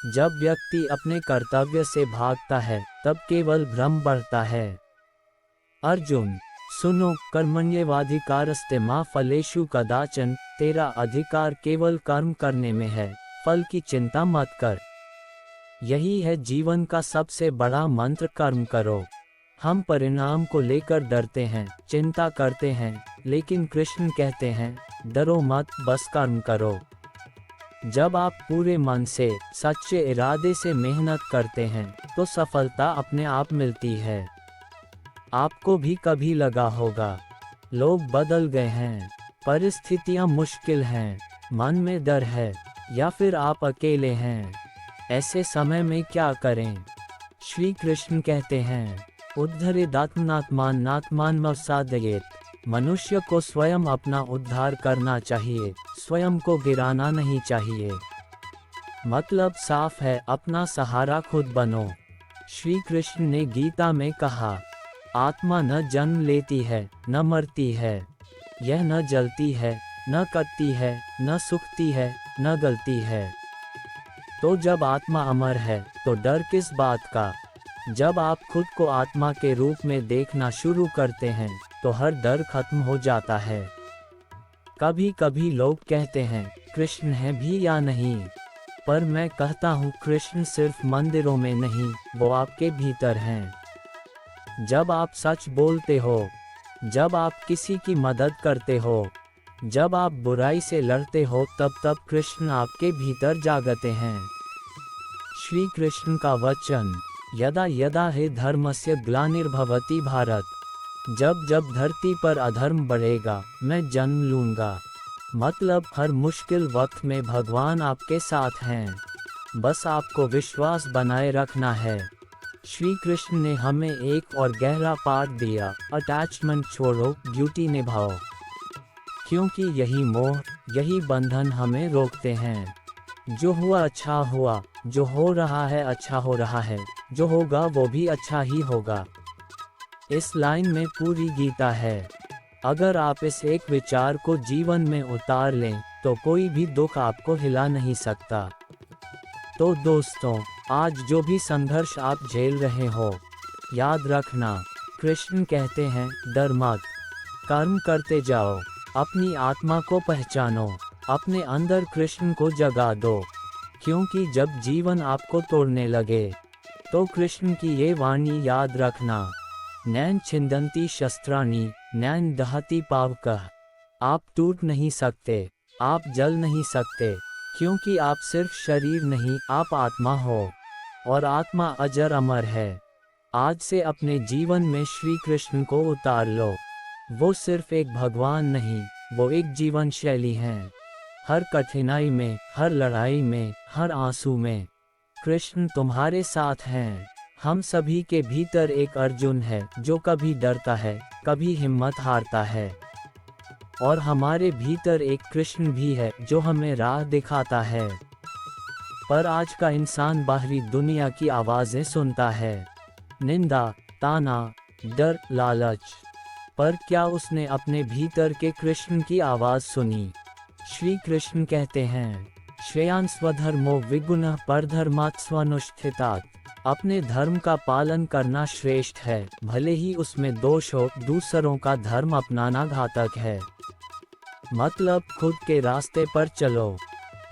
जब व्यक्ति अपने कर्तव्य से भागता है तब केवल भ्रम बढ़ता है। अर्जुन, सुनो, कर्मण्येवाधिकारस्ते मा फलेषु कदाचन, तेरा अधिकार केवल कर्म करने में है, फल की चिंता मत कर। यही है जीवन का सबसे बड़ा मंत्र, कर्म करो। हम परिणाम को लेकर डरते हैं, चिंता करते हैं, लेकिन कृष्ण कहते हैं, डरो मत, बस कर्म करो। जब आप पूरे मन से, सच्चे इरादे से मेहनत करते हैं तो सफलता अपने आप मिलती है। आपको भी कभी लगा होगा, लोग बदल गए हैं, परिस्थितियां मुश्किल हैं, मन में डर है, या फिर आप अकेले हैं। ऐसे समय में क्या करें? श्री कृष्ण कहते हैं, उद्धरेदात्मनात्मानात्मानमवसादयेत। मनुष्य को स्वयं अपना उद्धार करना चाहिए, स्वयं को गिराना नहीं चाहिए। मतलब साफ है, अपना सहारा खुद बनो। श्री कृष्ण ने गीता में कहा, आत्मा न जन्म लेती है, न मरती है, यह न जलती है, न कटती है, न सूखती है, न गलती है। तो जब आत्मा अमर है तो डर किस बात का? जब आप खुद को आत्मा के रूप में देखना शुरू करते हैं तो हर डर खत्म हो जाता है। कभी कभी लोग कहते हैं, कृष्ण है भी या नहीं, पर मैं कहता हूँ, कृष्ण सिर्फ मंदिरों में नहीं, वो आपके भीतर हैं। जब आप सच बोलते हो, जब आप किसी की मदद करते हो, जब आप बुराई से लड़ते हो, तब कृष्ण आपके भीतर जागते हैं। श्री कृष्ण का वचन, यदा यदा हि धर्मस्य ग्लानिर्भवति भारत। जब जब धरती पर अधर्म बढ़ेगा, मैं जन्म लूंगा। मतलब हर मुश्किल वक्त में भगवान आपके साथ हैं, बस आपको विश्वास बनाए रखना है। श्री कृष्ण ने हमें एक और गहरा पाठ दिया, अटैचमेंट छोड़ो, ड्यूटी निभाओ। क्योंकि यही मोह, यही बंधन हमें रोकते हैं। जो हुआ अच्छा हुआ, जो हो रहा है अच्छा हो रहा है, जो होगा वो भी अच्छा ही होगा। इस लाइन में पूरी गीता है। अगर आप इस एक विचार को जीवन में उतार लें तो कोई भी दुख आपको हिला नहीं सकता। तो दोस्तों, आज जो भी संघर्ष आप झेल रहे हो, याद रखना, कृष्ण कहते हैं, डर मत, कर्म करते जाओ, अपनी आत्मा को पहचानो, अपने अंदर कृष्ण को जगा दो। क्योंकि जब जीवन आपको तोड़ने लगे तो कृष्ण की ये वाणी याद रखना, नैन छिंदंती शस्त्राणि नैन दहति पावकः। आप टूट नहीं सकते, आप जल नहीं सकते, क्योंकि आप सिर्फ शरीर नहीं, आप आत्मा हो, और आत्मा अजर अमर है। आज से अपने जीवन में श्री कृष्ण को उतार लो। वो सिर्फ एक भगवान नहीं, वो एक जीवन शैली है। हर कठिनाई में, हर लड़ाई में, हर आंसू में कृष्ण तुम्हारे साथ हैं। हम सभी के भीतर एक अर्जुन है जो कभी डरता है, कभी हिम्मत हारता है, और हमारे भीतर एक कृष्ण भी है जो हमें राह दिखाता है। पर आज का इंसान बाहरी दुनिया की आवाज़ें सुनता है, निंदा, ताना, डर, लालच, पर क्या उसने अपने भीतर के कृष्ण की आवाज़ सुनी? श्री कृष्ण कहते हैं, श्रेयान् स्वधर्मो विगुणः परधर्मात् स्वनुष्ठितात्। अपने धर्म का पालन करना श्रेष्ठ है, भले ही उसमें दोष हो। दूसरों का धर्म अपनाना घातक है। मतलब खुद के रास्ते पर चलो,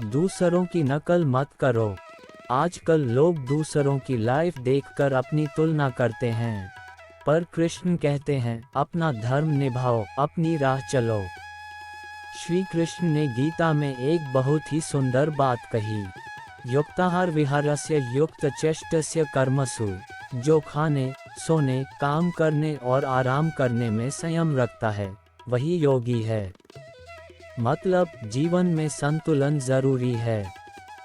दूसरों की नकल मत करो। आजकल लोग दूसरों की लाइफ देखकर अपनी तुलना करते हैं, पर कृष्ण कहते हैं, अपना धर्म निभाओ, अपनी राह चलो। श्री कृष्ण ने गीता में एक बहुत ही सुंदर बात कही, युक्ताहार विहारस्य युक्त चेष्टस्य कर्मसु। जो खाने, सोने, काम करने और आराम करने में संयम रखता है, वही योगी है। मतलब जीवन में संतुलन जरूरी है।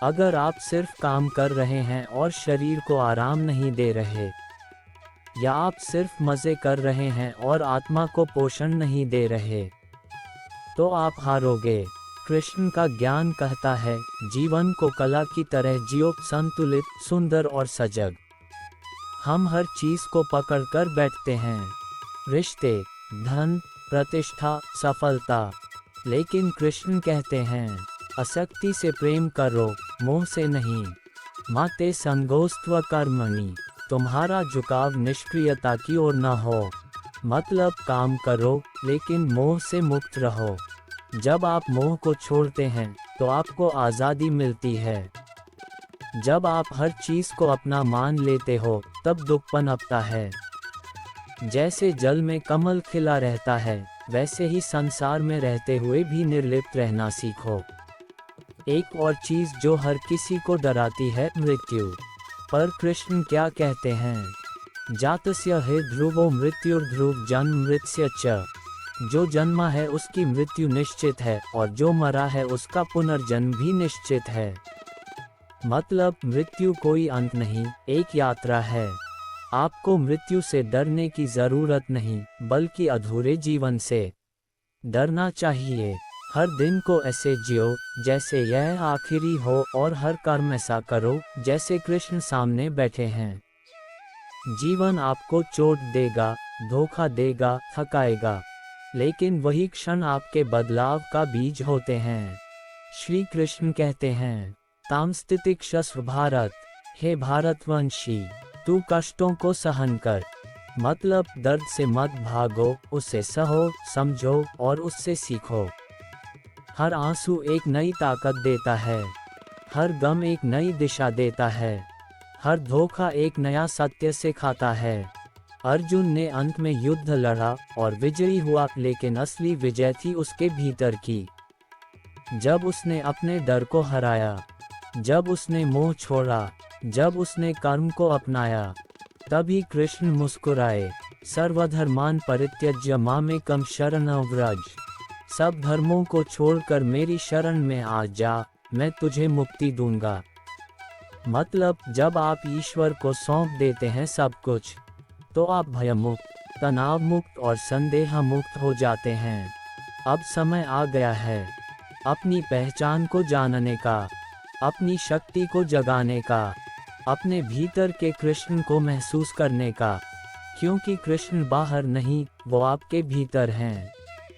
अगर आप सिर्फ काम कर रहे हैं और शरीर को आराम नहीं दे रहे, या आप सिर्फ मज़े कर रहे हैं और आत्मा को पोषण नहीं दे रहे, तो आप हारोगे। कृष्ण का ज्ञान कहता है, जीवन को कला की तरह जियो, संतुलित, सुंदर और सजग। हम हर चीज़ को पकड़कर बैठते हैं, रिश्ते, धन, प्रतिष्ठा, सफलता, लेकिन कृष्ण कहते हैं, आसक्ति से प्रेम करो, मोह से नहीं। माते संगोस्त्व कर्मणि, तुम्हारा झुकाव निष्क्रियता की ओर न हो। मतलब काम करो लेकिन मोह से मुक्त रहो। जब आप मोह को छोड़ते हैं तो आपको आज़ादी मिलती है। जब आप हर चीज़ को अपना मान लेते हो तब दुख पनपता है। जैसे जल में कमल खिला रहता है, वैसे ही संसार में रहते हुए भी निर्लिप्त रहना सीखो। एक और चीज़ जो हर किसी को डराती है, मृत्यु। पर कृष्ण क्या कहते हैं? जातस्य हे ध्रुवो मृत्युर्ध्रुव जन्म मृत्स्य च। जो जन्मा है उसकी मृत्यु निश्चित है और जो मरा है उसका पुनर्जन्म भी निश्चित है। मतलब मृत्यु कोई अंत नहीं, एक यात्रा है। आपको मृत्यु से डरने की जरूरत नहीं, बल्कि अधूरे जीवन से डरना चाहिए। हर दिन को ऐसे जियो जैसे यह आखिरी हो और हर कर्म ऐसा करो जैसे कृष्ण सामने बैठे हैं। जीवन आपको चोट देगा, धोखा देगा, थकाएगा, लेकिन वही क्षण आपके बदलाव का बीज होते हैं। श्री कृष्ण कहते हैं, तामस्तितिक शस्व भारत, हे भारतवंशी, तू कष्टों को सहन कर। मतलब दर्द से मत भागो, उससे सहो, समझो और उससे सीखो। हर आंसू एक नई ताकत देता है, हर गम एक नई दिशा देता है, हर धोखा एक नया सत्य सिखाता है। अर्जुन ने अंत में युद्ध लड़ा और विजयी हुआ, लेकिन असली विजय थी उसके भीतर की। जब उसने अपने डर को हराया, जब उसने मोह छोड़ा, जब उसने कर्म को अपनाया, तभी कृष्ण मुस्कुराए। सर्वधर्मान परित्यज्य मामेकं शरणं व्रज। सब धर्मों को छोड़कर मेरी शरण में आ जा, मैं तुझे मुक्ति दूंगा। मतलब जब आप ईश्वर को सौंप देते हैं सब कुछ, तो आप भयमुक्त, तनाव मुक्त और संदेह मुक्त हो जाते हैं। अब समय आ गया है अपनी पहचान को जानने का, अपनी शक्ति को जगाने का, अपने भीतर के कृष्ण को महसूस करने का। क्योंकि कृष्ण बाहर नहीं, वो आपके भीतर हैं।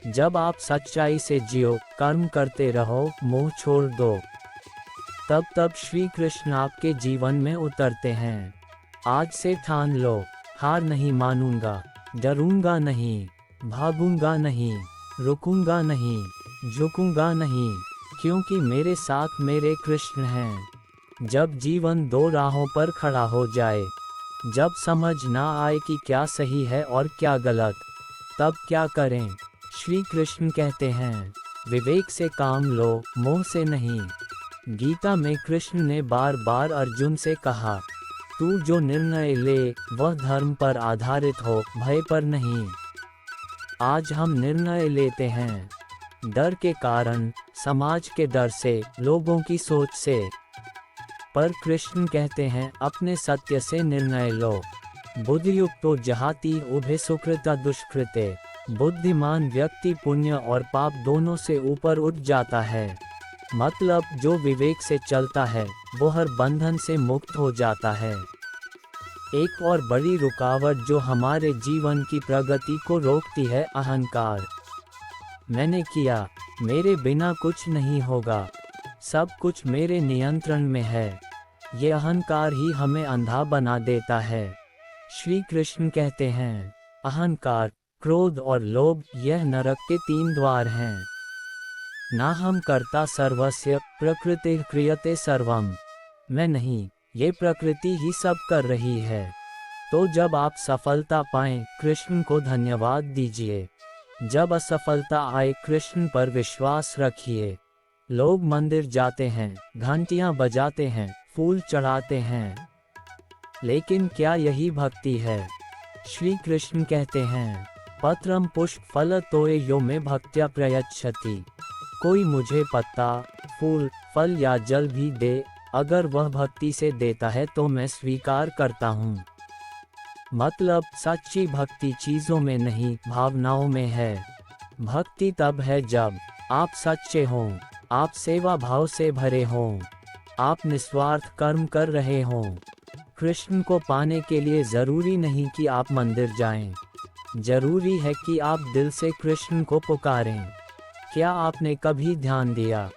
जब आप सच्चाई से जियो, कर्म करते रहो, मोह छोड़ दो, तब श्री कृष्ण आपके जीवन में उतरते हैं। आज से ठान लो, हार नहीं मानूंगा, डरूंगा नहीं, भागूंगा नहीं, रुकूंगा नहीं, झुकूंगा नहीं, क्योंकि मेरे साथ मेरे कृष्ण हैं। जब जीवन दो राहों पर खड़ा हो जाए, जब समझ ना आए कि क्या सही है और क्या गलत, तब क्या करें? श्री कृष्ण कहते हैं, विवेक से काम लो, मोह से नहीं। गीता में कृष्ण ने बार बार अर्जुन से कहा, तू जो निर्णय ले वह धर्म पर आधारित हो, भय पर नहीं। आज हम निर्णय लेते हैं डर के कारण, समाज के डर से, लोगों की सोच से। पर कृष्ण कहते हैं, अपने सत्य से निर्णय लो। बुद्धियुक्तो जहाति उभे सुकृता दुष्कृते। बुद्धिमान व्यक्ति पुण्य और पाप दोनों से ऊपर उठ जाता है। मतलब जो विवेक से चलता है वो हर बंधन से मुक्त हो जाता है। एक और बड़ी रुकावट जो हमारे जीवन की प्रगति को रोकती है, अहंकार। मैंने किया, मेरे बिना कुछ नहीं होगा, सब कुछ मेरे नियंत्रण में है। ये अहंकार ही हमें अंधा बना देता है। श्री कृष्ण कहते हैं, अहंकार, क्रोध और लोभ यह नरक के 3 द्वार हैं। ना हम कर्ता सर्वस्य, प्रकृति क्रियते सर्वम। मैं नहीं, ये प्रकृति ही सब कर रही है। तो जब आप सफलता पाएं, कृष्ण को धन्यवाद दीजिए। जब असफलता आए, कृष्ण पर विश्वास रखिए। लोग मंदिर जाते हैं, घंटियां बजाते हैं, फूल चढ़ाते हैं, लेकिन क्या यही भक्ति है? श्री कृष्ण कहते हैं, पत्रम पुष्प फल तोय यो में भक्त्या प्रयच्छति। कोई मुझे पत्ता, फूल, फल या जल भी दे, अगर वह भक्ति से देता है तो मैं स्वीकार करता हूँ। मतलब सच्ची भक्ति चीज़ों में नहीं, भावनाओं में है। भक्ति तब है जब आप सच्चे हों, आप सेवा भाव से भरे हों, आप निस्वार्थ कर्म कर रहे हों। कृष्ण को पाने के लिए ज़रूरी नहीं कि आप मंदिर जाएं, जरूरी है कि आप दिल से कृष्ण को पुकारें। क्या आपने कभी ध्यान दिया,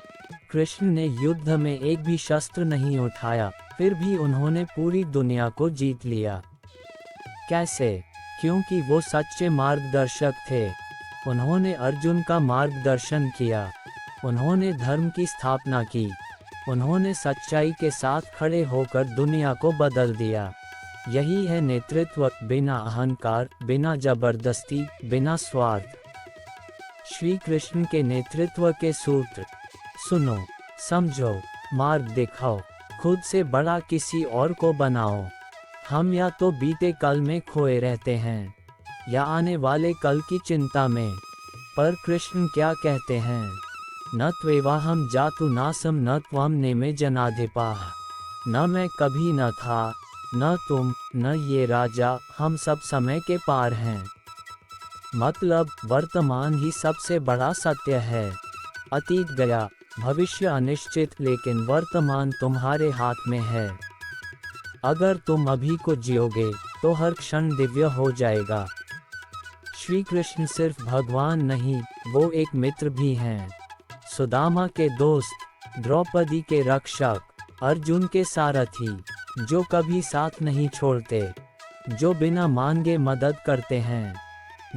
कृष्ण ने युद्ध में एक भी शस्त्र नहीं उठाया, फिर भी उन्होंने पूरी दुनिया को जीत लिया। कैसे? क्योंकि वो सच्चे मार्गदर्शक थे। उन्होंने अर्जुन का मार्गदर्शन किया, उन्होंने धर्म की स्थापना की, उन्होंने सच्चाई के साथ खड़े होकर दुनिया को बदल दिया। यही है नेतृत्व, बिना अहंकार, बिना जबरदस्ती, बिना स्वार्थ। श्री कृष्ण के नेतृत्व के सूत्र। सुनो, समझो, मार्ग दिखाओ, खुद से बड़ा किसी और को बनाओ। हम या तो बीते कल में खोए रहते हैं या आने वाले कल की चिंता में। पर कृष्ण क्या कहते हैं? न त्वेवाहम जातु नासम न त्वम नेमे जनाधिपाः। न मैं कभी न था, न तुम, न ये राजा, हम सब समय के पार हैं। मतलब वर्तमान ही सबसे बड़ा सत्य है। अतीत गया, भविष्य अनिश्चित, लेकिन वर्तमान तुम्हारे हाथ में है। अगर तुम अभी को जियोगे तो हर क्षण दिव्य हो जाएगा। श्री कृष्ण सिर्फ भगवान नहीं, वो एक मित्र भी हैं। सुदामा के दोस्त, द्रौपदी के रक्षक, अर्जुन के सारथी, जो कभी साथ नहीं छोड़ते, जो बिना मांगे मदद करते हैं,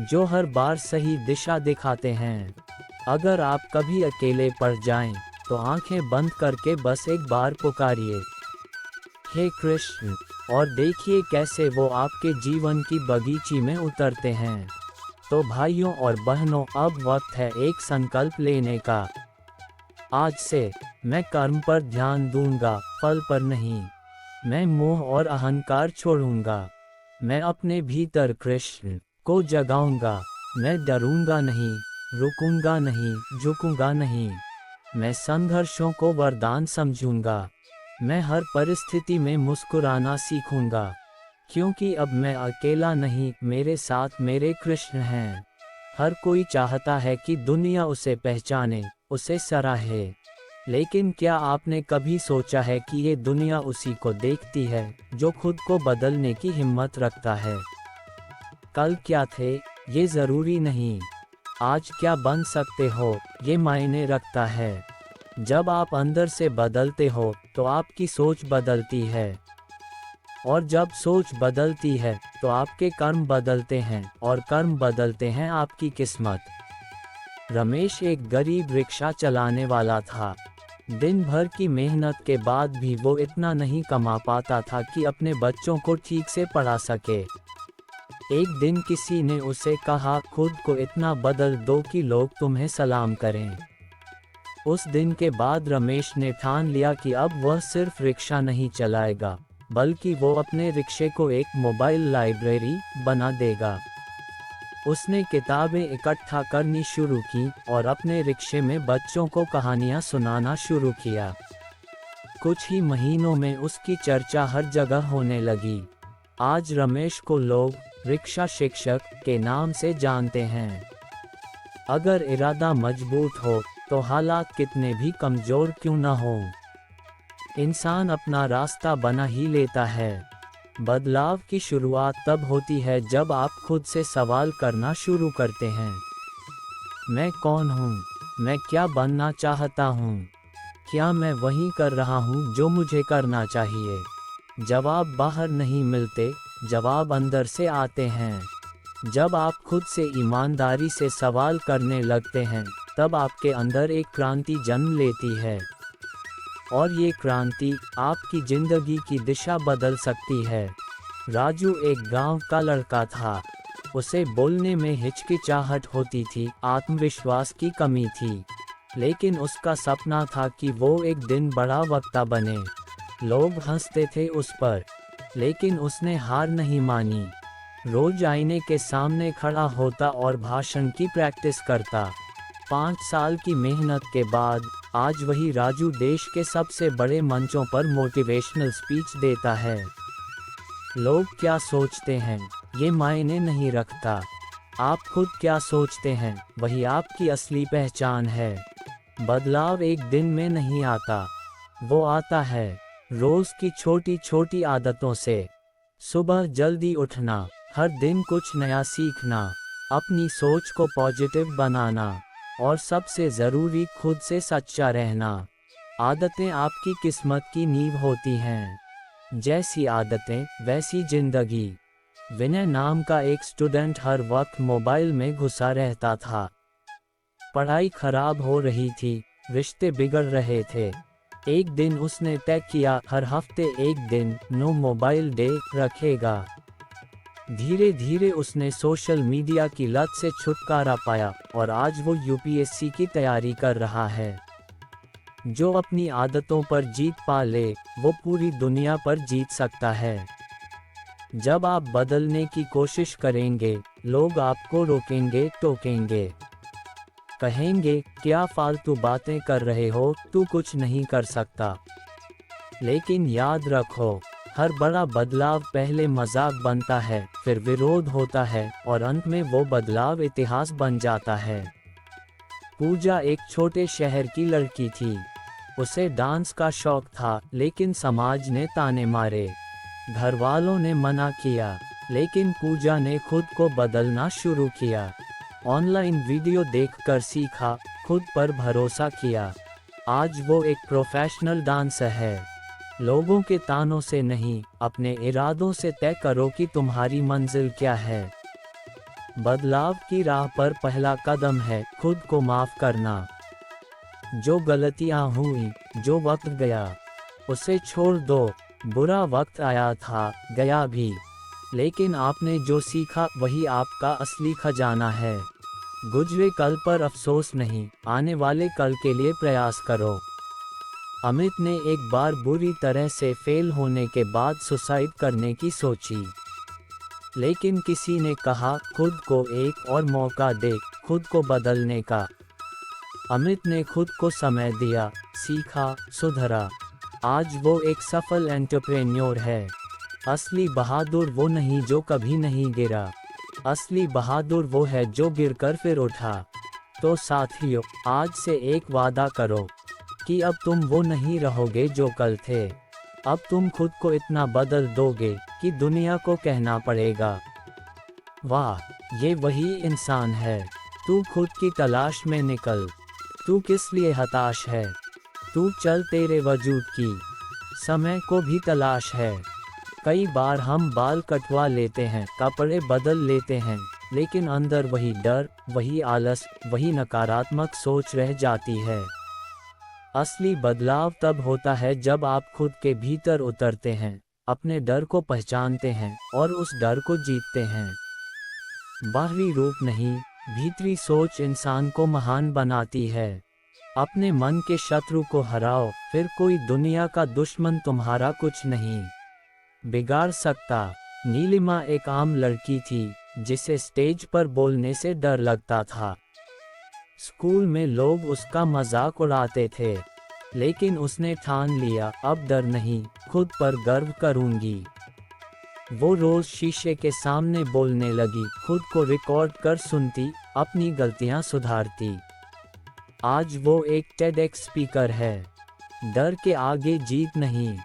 जो हर बार सही दिशा दिखाते हैं। अगर आप कभी अकेले पड़ जाएं, तो आंखें बंद करके बस एक बार पुकारिए, हे कृष्ण, और देखिए कैसे वो आपके जीवन की बगीची में उतरते हैं। तो भाइयों और बहनों, अब वक्त है एक संकल्प लेने का। आज से मैं कर्म पर ध्यान दूंगा, फल पर नहीं। मैं मोह और अहंकार छोड़ूंगा। मैं अपने भीतर कृष्ण को जगाऊंगा। मैं डरूंगा नहीं, रुकूंगा नहीं, झुकूंगा नहीं। मैं संघर्षों को वरदान समझूंगा। मैं हर परिस्थिति में मुस्कुराना सीखूंगा, क्योंकि अब मैं अकेला नहीं, मेरे साथ मेरे कृष्ण हैं। हर कोई चाहता है कि दुनिया उसे पहचाने, उसे सराहे। लेकिन क्या आपने कभी सोचा है कि ये दुनिया उसी को देखती है जो खुद को बदलने की हिम्मत रखता है? कल क्या थे, ये ज़रूरी नहीं। आज क्या बन सकते हो, ये मायने रखता है। जब आप अंदर से बदलते हो तो आपकी सोच बदलती है, और जब सोच बदलती है तो आपके कर्म बदलते हैं, और कर्म बदलते हैं आपकी किस्मत। रमेश एक गरीब रिक्शा चलाने वाला था। दिन भर की मेहनत के बाद भी वो इतना नहीं कमा पाता था कि अपने बच्चों को ठीक से पढ़ा सके। एक दिन किसी ने उसे कहा, खुद को इतना बदल दो कि लोग तुम्हें सलाम करें। उस दिन के बाद रमेश ने ठान लिया कि अब वह सिर्फ रिक्शा नहीं चलाएगा, बल्कि वो अपने रिक्शे को एक मोबाइल लाइब्रेरी बना देगा। उसने किताबें इकट्ठा करनी शुरू की और अपने रिक्शे में बच्चों को कहानियां सुनाना शुरू किया। कुछ ही महीनों में उसकी चर्चा हर जगह होने लगी। आज रमेश को लोग रिक्शा शिक्षक के नाम से जानते हैं। अगर इरादा मजबूत हो तो हालात कितने भी कमजोर क्यों न हो, इंसान अपना रास्ता बना ही लेता है। बदलाव की शुरुआत तब होती है जब आप खुद से सवाल करना शुरू करते हैं। मैं कौन हूँ? मैं क्या बनना चाहता हूँ? क्या मैं वही कर रहा हूँ जो मुझे करना चाहिए? जवाब बाहर नहीं मिलते, जवाब अंदर से आते हैं। जब आप खुद से ईमानदारी से सवाल करने लगते हैं, तब आपके अंदर एक क्रांति जन्म लेती है। और ये क्रांति आपकी जिंदगी की दिशा बदल सकती है। राजू एक गांव का लड़का था। उसे बोलने में हिचकिचाहट होती थी, आत्मविश्वास की कमी थी। लेकिन उसका सपना था कि वो एक दिन बड़ा वक्ता बने। लोग हंसते थे उस पर, लेकिन उसने हार नहीं मानी। रोज आईने के सामने खड़ा होता और भाषण की प्रैक्टिस करता। 5 साल की मेहनत के बाद आज वही राजू देश के सबसे बड़े मंचों पर मोटिवेशनल स्पीच देता है। लोग क्या सोचते हैं, ये मायने नहीं रखता। आप खुद क्या सोचते हैं, वही आपकी असली पहचान है। बदलाव एक दिन में नहीं आता, वो आता है रोज की छोटी छोटी आदतों से। सुबह जल्दी उठना, हर दिन कुछ नया सीखना, अपनी सोच को पॉजिटिव बनाना, और सबसे ज़रूरी खुद से सच्चा रहना। आदतें आपकी किस्मत की नींव होती हैं। जैसी आदतें वैसी जिंदगी। विनय नाम का एक स्टूडेंट हर वक्त मोबाइल में घुसा रहता था। पढ़ाई खराब हो रही थी, रिश्ते बिगड़ रहे थे। एक दिन उसने तय किया हर हफ्ते एक दिन नो मोबाइल डे रखेगा। धीरे धीरे उसने सोशल मीडिया की लत से छुटकारा पाया और आज वो यूपीएससी की तैयारी कर रहा है। जो अपनी आदतों पर जीत पा ले वो पूरी दुनिया पर जीत सकता है। जब आप बदलने की कोशिश करेंगे, लोग आपको रोकेंगे, टोकेंगे, कहेंगे क्या फालतू बातें कर रहे हो, तू कुछ नहीं कर सकता। लेकिन याद रखो, हर बड़ा बदलाव पहले मजाक बनता है, फिर विरोध होता है और अंत में वो बदलाव इतिहास बन जाता है। पूजा एक छोटे शहर की लड़की थी। उसे डांस का शौक था, लेकिन समाज ने ताने मारे। घर वालों ने मना किया, लेकिन पूजा ने खुद को बदलना शुरू किया। ऑनलाइन वीडियो देखकर सीखा, खुद पर भरोसा किया। आज वो एक प्रोफेशनल डांसर है। लोगों के तानों से नहीं, अपने इरादों से तय करो कि तुम्हारी मंजिल क्या है। बदलाव की राह पर पहला कदम है खुद को माफ करना। जो गलतियां हुई, जो वक्त गया, उसे छोड़ दो। बुरा वक्त आया था, गया भी, लेकिन आपने जो सीखा वही आपका असली खजाना है। गुजरे कल पर अफसोस नहीं, आने वाले कल के लिए प्रयास करो। अमित ने एक बार बुरी तरह से फेल होने के बाद सुसाइड करने की सोची, लेकिन किसी ने कहा खुद को एक और मौका दे खुद को बदलने का। अमित ने खुद को समय दिया, सीखा, सुधरा। आज वो एक सफल एंटरप्रेन्योर है। असली बहादुर वो नहीं जो कभी नहीं गिरा, असली बहादुर वो है जो गिरकर फिर उठा। तो साथियों, आज से एक वादा करो कि अब तुम वो नहीं रहोगे जो कल थे। अब तुम खुद को इतना बदल दोगे कि दुनिया को कहना पड़ेगा, वाह, ये वही इंसान है। तू खुद की तलाश में निकल। तू किस लिए हताश है? तू चल, तेरे वजूद की समय को भी तलाश है। कई बार हम बाल कटवा लेते हैं, कपड़े बदल लेते हैं, लेकिन अंदर वही डर, वही आलस, वही नकारात्मक सोच रह जाती है। असली बदलाव तब होता है जब आप खुद के भीतर उतरते हैं, अपने डर को पहचानते हैं और उस डर को जीतते हैं। बाहरी रूप नहीं, भीतरी सोच इंसान को महान बनाती है। अपने मन के शत्रु को हराओ, फिर कोई दुनिया का दुश्मन तुम्हारा कुछ नहीं बिगाड़ सकता। नीलिमा एक आम लड़की थी जिसे स्टेज पर बोलने से डर लगता था। स्कूल में लोग उसका मजाक उड़ाते थे, लेकिन उसने ठान लिया अब डर नहीं, खुद पर गर्व करूंगी। वो रोज शीशे के सामने बोलने लगी, खुद को रिकॉर्ड कर सुनती, अपनी गलतियां सुधारती। आज वो एक टेडएक्स स्पीकर है। डर के आगे जीत नहीं,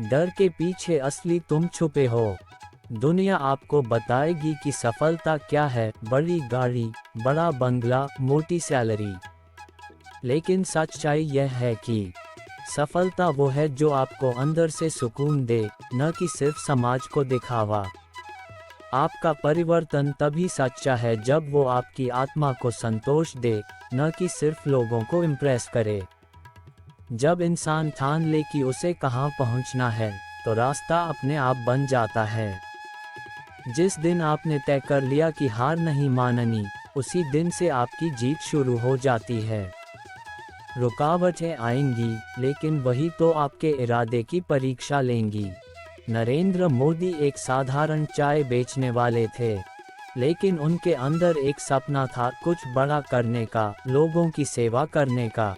डर के पीछे असली तुम छुपे हो। दुनिया आपको बताएगी कि सफलता क्या है, बड़ी गाड़ी, बड़ा बंगला, मोटी सैलरी। लेकिन सच्चाई यह है कि सफलता वो है जो आपको अंदर से सुकून दे, न कि सिर्फ समाज को दिखावा। आपका परिवर्तन तभी सच्चा है जब वो आपकी आत्मा को संतोष दे, न कि सिर्फ लोगों को इम्प्रेस करे। जब इंसान ठान ले कि उसे कहाँ पहुँचना है, तो रास्ता अपने आप बन जाता है। जिस दिन आपने तय कर लिया कि हार नहीं माननी, उसी दिन से आपकी जीत शुरू हो जाती है। रुकावटें आएंगी, लेकिन वही तो आपके इरादे की परीक्षा लेंगी। नरेंद्र मोदी एक साधारण चाय बेचने वाले थे, लेकिन उनके अंदर एक सपना था कुछ बड़ा करने का, लोगों की सेवा करने का।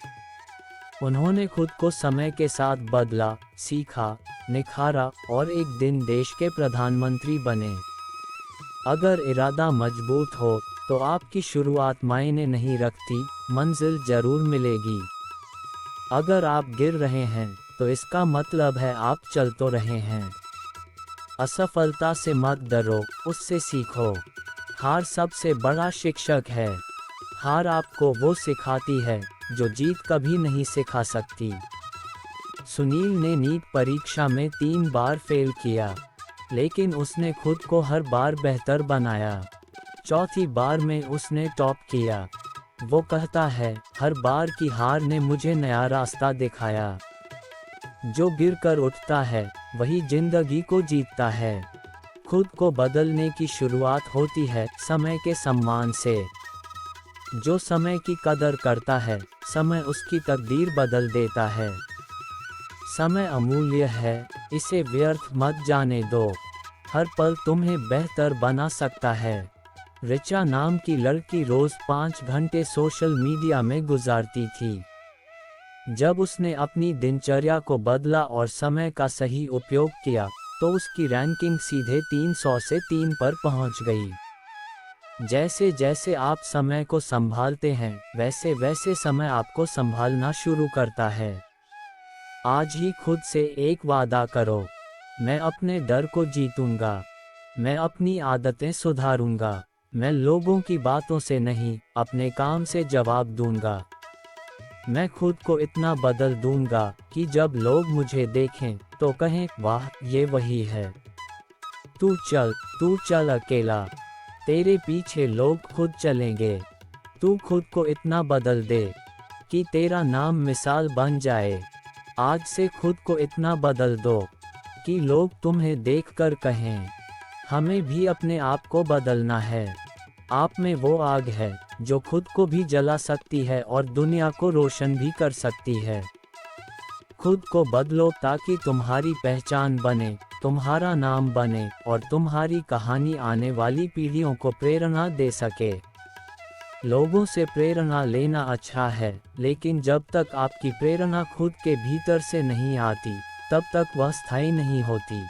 उन्होंने खुद को समय के साथ बदला, सीखा, निखारा और एक दिन देश के प्रधानमंत्री बने। अगर इरादा मजबूत हो तो आपकी शुरुआत मायने नहीं रखती, मंजिल जरूर मिलेगी। अगर आप गिर रहे हैं तो इसका मतलब है आप चल तो रहे हैं। असफलता से मत डरो, उससे सीखो। हार सबसे बड़ा शिक्षक है। हार आपको वो सिखाती है जो जीत कभी नहीं सिखा सकती। सुनील ने नीट परीक्षा में 3 बार फेल किया, लेकिन उसने खुद को हर बार बेहतर बनाया। चौथी बार में उसने टॉप किया। वो कहता है, हर बार की हार ने मुझे नया रास्ता दिखाया। जो गिरकर उठता है, वही जिंदगी को जीतता है। खुद को बदलने की शुरुआत होती है समय के सम्मान से। जो समय की कदर करता है, समय उसकी तकदीर बदल देता है। समय अमूल्य है, इसे व्यर्थ मत जाने दो। हर पल तुम्हें बेहतर बना सकता है। ऋचा नाम की लड़की रोज 5 घंटे सोशल मीडिया में गुजारती थी। जब उसने अपनी दिनचर्या को बदला और समय का सही उपयोग किया, तो उसकी रैंकिंग सीधे 300 से 3 पर पहुंच गई। जैसे जैसे आप समय को संभालते हैं, वैसे वैसे समय आपको संभालना शुरू करता है। आज ही खुद से एक वादा करो, मैं अपने डर को जीतूंगा। मैं अपनी आदतें सुधारूंगा। मैं लोगों की बातों से नहीं, अपने काम से जवाब दूंगा। मैं खुद को इतना बदल दूंगा कि जब लोग मुझे देखें तो कहें, वाह, ये वही है। तू चल अकेला, तेरे पीछे लोग खुद चलेंगे। तू खुद को इतना बदल दे कि तेरा नाम मिसाल बन जाए। आज से खुद को इतना बदल दो कि लोग तुम्हें देखकर कहें, हमें भी अपने आप को बदलना है। आप में वो आग है जो खुद को भी जला सकती है और दुनिया को रोशन भी कर सकती है। खुद को बदलो ताकि तुम्हारी पहचान बने, तुम्हारा नाम बने और तुम्हारी कहानी आने वाली पीढ़ियों को प्रेरणा दे सके। लोगों से प्रेरणा लेना अच्छा है, लेकिन जब तक आपकी प्रेरणा खुद के भीतर से नहीं आती, तब तक वह स्थायी नहीं होती।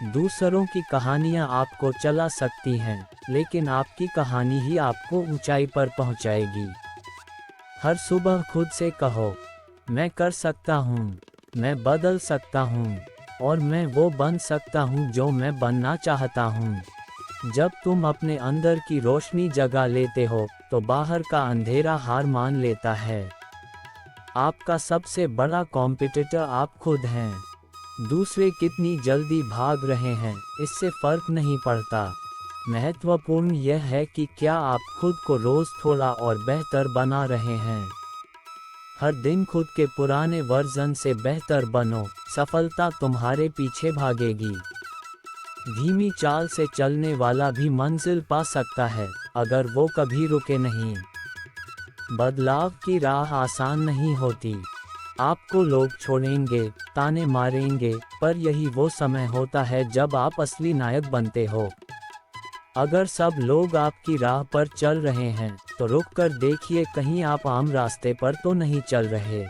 दूसरों की कहानियां आपको चला सकती हैं, लेकिन आपकी कहानी ही आपको ऊंचाई पर पहुंचाएगी। हर सुबह खुद से कहो, मैं कर सकता हूँ, मैं बदल सकता हूँ और मैं वो बन सकता हूँ जो मैं बनना चाहता हूँ। जब तुम अपने अंदर की रोशनी जगा लेते हो, तो बाहर का अंधेरा हार मान लेता है। आपका सबसे बड़ा कॉम्पिटिटर आप खुद हैं। दूसरे कितनी जल्दी भाग रहे हैं, इससे फर्क नहीं पड़ता। महत्वपूर्ण यह है कि क्या आप खुद को रोज थोड़ा और बेहतर बना रहे हैं। हर दिन खुद के पुराने वर्जन से बेहतर बनो, सफलता तुम्हारे पीछे भागेगी। धीमी चाल से चलने वाला भी मंजिल पा सकता है, अगर वो कभी रुके नहीं। बदलाव की राह आसान नहीं होती। आपको लोग छोड़ेंगे, ताने मारेंगे, पर यही वो समय होता है जब आप असली नायक बनते हो। अगर सब लोग आपकी राह पर चल रहे हैं, तो रुक कर देखिए कहीं आप आम रास्ते पर तो नहीं चल रहे।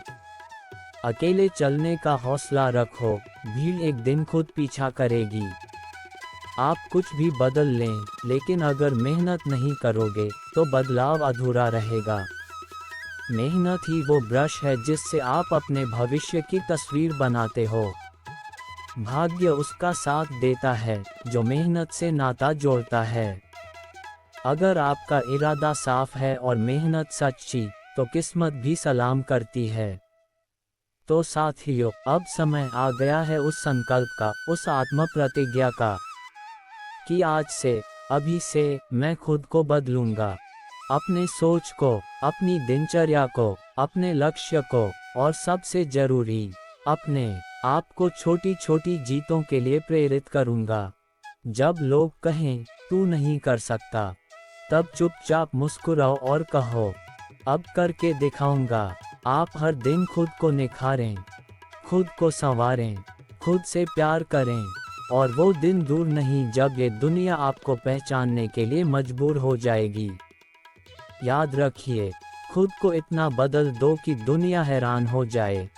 अकेले चलने का हौसला रखो, भीड़ एक दिन खुद पीछा करेगी। आप कुछ भी बदल लें, लेकिन अगर मेहनत नहीं करोगे, तो बदलाव अधूरा रहेगा। मेहनत ही वो ब्रश है जिससे आप अपने भविष्य की तस्वीर बनाते हो। भाग्य उसका साथ देता है जो मेहनत से नाता जोड़ता है। अगर आपका इरादा साफ है और मेहनत सच्ची, तो किस्मत भी सलाम करती है। तो साथियों, अब समय आ गया है उस संकल्प का, उस आत्म प्रतिज्ञा का, कि आज से, अभी से मैं खुद को बदलूंगा। अपने सोच को, अपनी दिनचर्या को, अपने लक्ष्य को और सबसे जरूरी, अपने आप को छोटी छोटी जीतों के लिए प्रेरित करूंगा। जब लोग कहें तू नहीं कर सकता, तब चुपचाप मुस्कुराओ और कहो, अब करके दिखाऊंगा। आप हर दिन खुद को निखारें, खुद को संवारें, खुद से प्यार करें, और वो दिन दूर नहीं जब ये दुनिया आपको पहचानने के लिए मजबूर हो जाएगी। याद रखिए, खुद को इतना बदल दो कि दुनिया हैरान हो जाए।